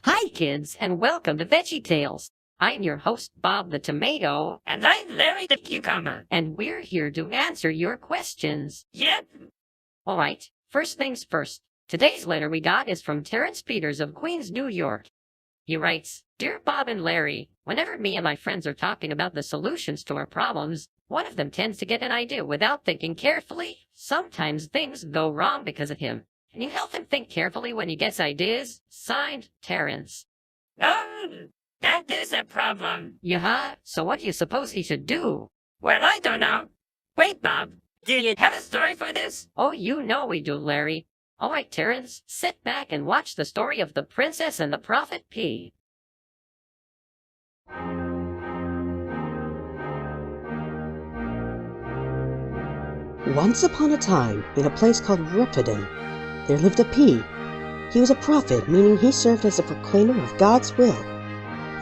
Hi, kids, and welcome to Veggie Tales. I'm your host, Bob the Tomato, and I'm Larry the Cucumber, and we're here to answer your questions. Yep. All right, first things first. Today's letter we got is from Terrence Peters of Queens, New York. He writes, Dear Bob and Larry, whenever me and my friends are talking about the solutions to our problems, one of them tends to get an idea without thinking carefully. Sometimes things go wrong because of him. Can you help him think carefully when he gets ideas? Signed, Terrence. Oh, that is a problem. Yeah? So what do you suppose he should do? Well, I don't know. Wait, Bob. Do you have a story for this? Oh, you know we do, Larry. All right, Terrence, sit back and watch the story of the Princess and the Prophet P. Once upon a time, in a place called Rephidim, there lived a P. He was a prophet, meaning he served as a proclaimer of God's will.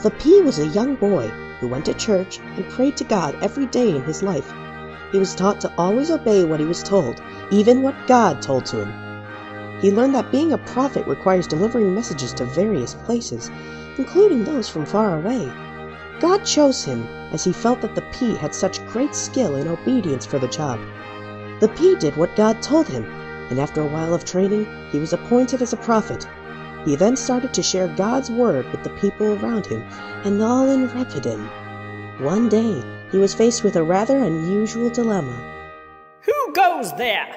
The P was a young boy who went to church and prayed to God every day in his life. He was taught to always obey what he was told, even what God told to him. He learned that being a prophet requires delivering messages to various places, including those from far away. God chose him as he felt that the P had such great skill and obedience for the job. The P did what God told him, and after a while of training, he was appointed as a prophet. He then started to share God's word with the people around him, and all in Rephidim. One day, he was faced with a rather unusual dilemma. Who goes there?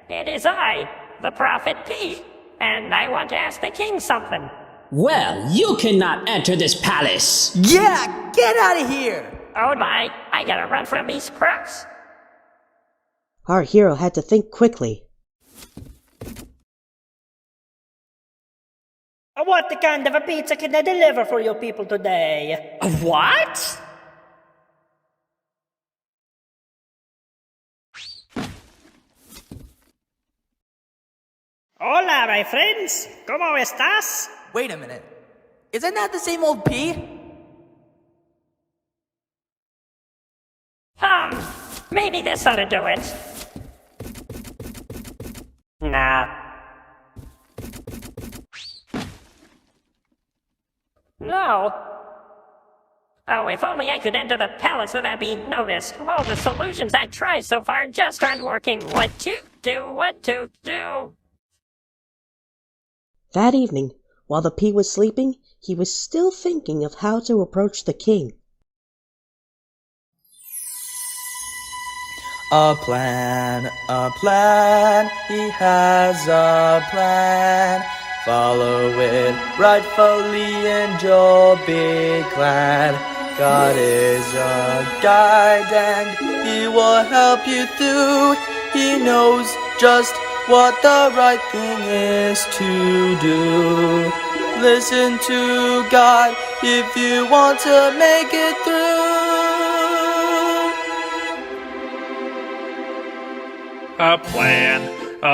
It is I, the Prophet P, and I want to ask the king something. Well, you cannot enter this palace. Yeah, get out of here! Oh my, I gotta run from these crooks. Our hero had to think quickly. What kind of a pizza can I deliver for you people today? What? Hola, my friends. ¿Cómo estás? Wait a minute. Isn't that the same old P? Maybe this ought to do it. Nah. No. Oh, if only I could enter the palace without being noticed. All the solutions I've tried so far just aren't working. What to do? That evening, while the P was sleeping, he was still thinking of how to approach the king. A plan, he has a plan. Follow it rightfully and you'll be glad. God is a guide and he will help you through. He knows just what the right thing is to do. Listen to God if you want to make it through. A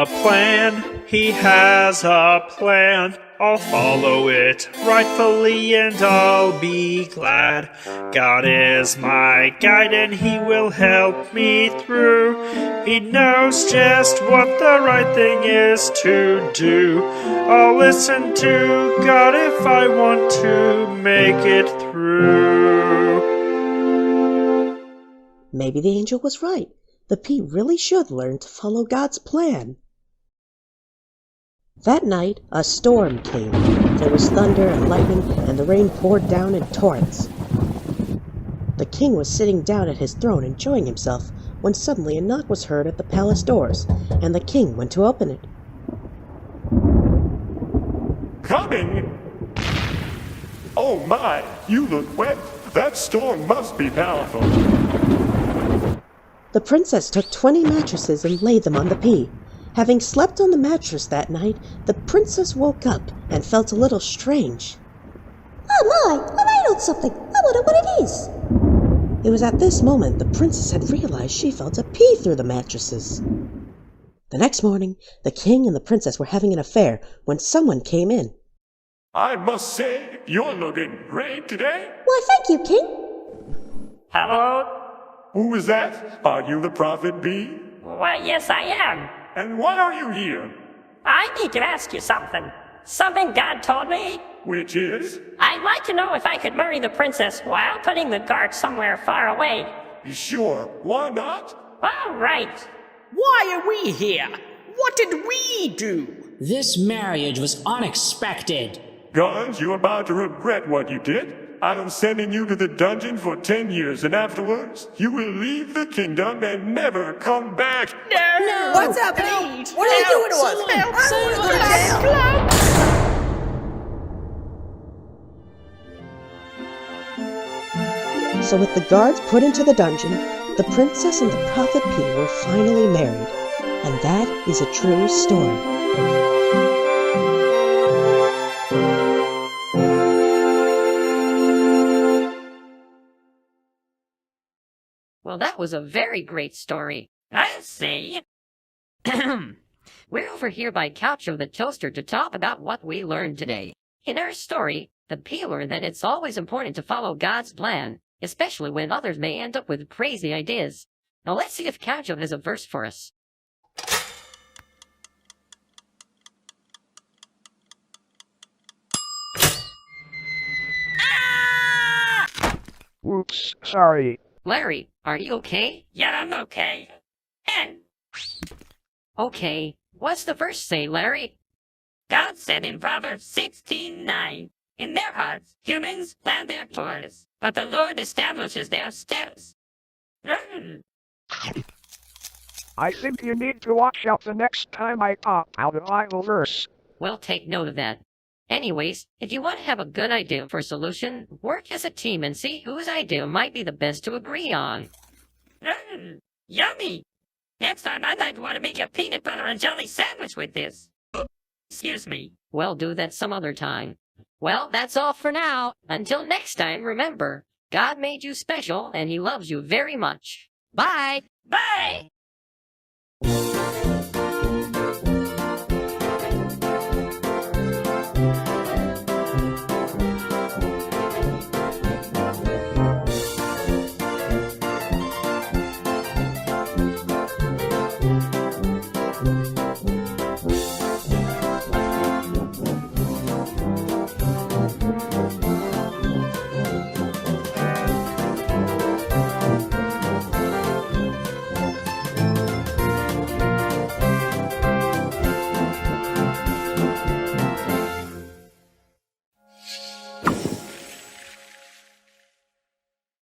plan, he has a plan. I'll follow it rightfully and I'll be glad. God is my guide and he will help me through. He knows just what the right thing is to do. I'll listen to God if I want to make it through. Maybe the angel was right. The P really should learn to follow God's plan. That night, a storm came. There was thunder and lightning, and the rain poured down in torrents. The king was sitting down at his throne enjoying himself, when suddenly a knock was heard at the palace doors, and the king went to open it. Coming! Oh my, you look wet. That storm must be powerful. The princess took 20 mattresses and laid them on the P. Having slept on the mattress that night, the princess woke up and felt a little strange. Oh my, I'm made on something. I wonder what it is. It was at this moment the princess had realized she felt a P through the mattresses. The next morning, the king and the princess were having an affair when someone came in. I must say, you're looking great today. Why, thank you, King. Hello? Who is that? Are you the Prophet B? Why, yes, I am. And why are you here? I need to ask you something. Something God told me. which is? I'd like to know if I could marry the princess while putting the guard somewhere far away. Sure, why not? All right. Why are we here? What did we do? This marriage was unexpected. Guys, you're about to regret what you did. I'm sending you to the dungeon for 10 years, and afterwards, you will leave the kingdom and never come back. No! What's happening? What are you doing to us? So with the guards put into the dungeon, the princess and the Prophet P were finally married. And that is a true story. Well, that was a very great story. I'll say. We're over here by Coucho the Toaster to talk about what we learned today. In our story, the P learned that it's always important to follow God's plan, especially when others may end up with crazy ideas. Now let's see if Coucho has a verse for us. Oops, sorry. Larry, are you okay? Yeah, I'm okay. And Okay, what's the verse say, Larry? God said in Proverbs 16:9, in their hearts humans plan their ploys, but the Lord establishes their steps. I think you need to watch out the next time I pop out a Bible verse. We'll take note of that. Anyways, if you want to have a good idea for a solution, work as a team and see whose idea might be the best to agree on. Yummy! Next time I might want to make a peanut butter and jelly sandwich with this. Excuse me. We'll do that some other time. Well, that's all for now. Until next time, remember, God made you special and He loves you very much. Bye! Bye!